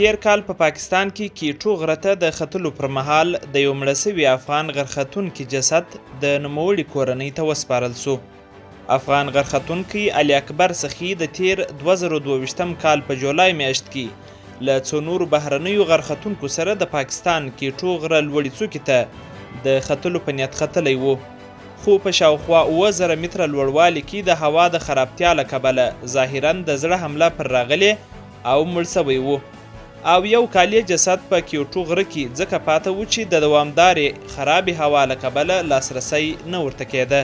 تیر کال په پاکستان کې کیټو غره ته د ختلو پر مهال د یو مړه سوي افغان غرختونکي جسد د نوموړي کورنۍ ته وسپارل سو. افغان غرختونکي علي اکبر سخي د تیر 2022 کال په جولای میاشت کې له څو نورو بهرنیو غرختونکو سره د پاکستان کیټو غره لوړې څوکې ته د ختلو په نیت ختلی و، خو په شاوخوا 7000 متره لوړوالي کې د هوا د خرابتیا له کبله ظاهراً د زړه حمله پر راغلې او مړ سوی و، او یو کالی جسد په کیوټو غره کې ځکه پاته و چې د دوامدارې خرابې هوا له کبله لاسرسی نه ورته کېده.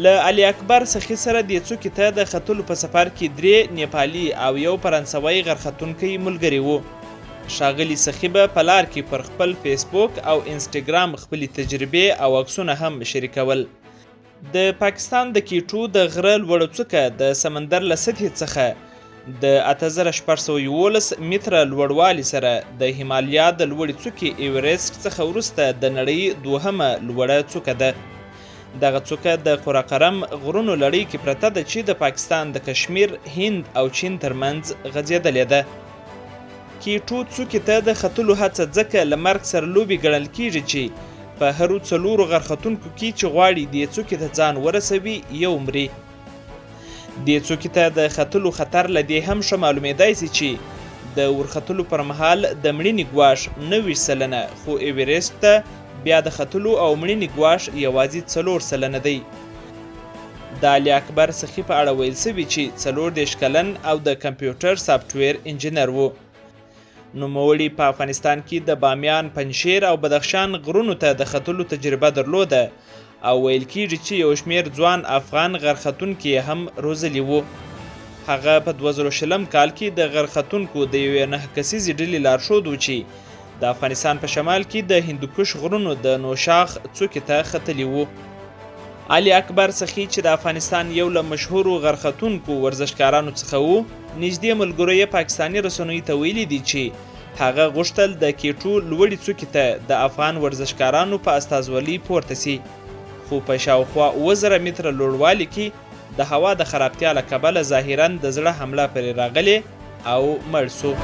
له علي اکبر سخي سره دې څوکې ته د ختلو په سفر کې 3 نیپالي او یو فرانسوي غرختونکی ملګري وو. ښاغلي سخي به په لار کې پر خپل فیسبوک او انسټاګرام خپلې تجربې او عکسونه هم شریکول. د پاکستان د کیټو د غره لوړه څوکه د سمندر له سطحې څخه د 8611 متره لوړوالي سره د هیمالیا د لوړې څوکې ایورسټ څخه وروسته د نړۍ دوهمه لوړه څوکه ده. دغه څوکه د قراقرم غرونو لړۍ کې پرته ده چې د پاکستان د کشمیر، هند او چین ترمنځ غځېدلې ده. کیټو څوکې ته د ختلو هڅه ځکه له مرګ سره لوبې ګڼل کیږي چې په هرو 4 غرختونکو کې چې غواړي دې څوکې ته ځان ورسوي یو مري. دې څوکې ته د ختلو خطر له دې هم ښه معلومېدای سي چې د ورختلو پر مهال د مړینې ګواښ 90 سلنه، خو ایورسټ ته بیا د ختلو او مړینې ګواښ یوازې 4 سلنه دی. د علي اکبر سخي په اړه ویل سوي چې 40 کلن او د کمپیوټر سافټویر انجینر و. نوموړي په افغانستان کې د بامیان، پنجشیر او بدخشان غرونو ته د ختلو تجربه درلوده او ویل کېږي چې یو شمېر ځوان افغان غرختونکي هم روزلي وو. هغه په 2020 کال کې د غرختونکو د یوې 9 کسیزې ډلې لارښود و چې د افغانستان په شمال کې د هندوکش غرونو د نوشاخ څوکې ته ختلي وو. علي اکبر سخي چې د افغانستان یو له مشهورو غرختونکو ورزشکارانو څخه و، نږدې ملګرو یې پاکستاني رسنیو ته ویلي دي چې هغه غوښتل د کیټو لوړې څوکې ته د افغان ورزشکارانو په استازولۍ پورته سي، خو په شاوخوا 7000 متره لوړوالي کې د هوا د خرابتیا له کبله ظاهراً د زړه حمله پرې راغلې او مړ سو.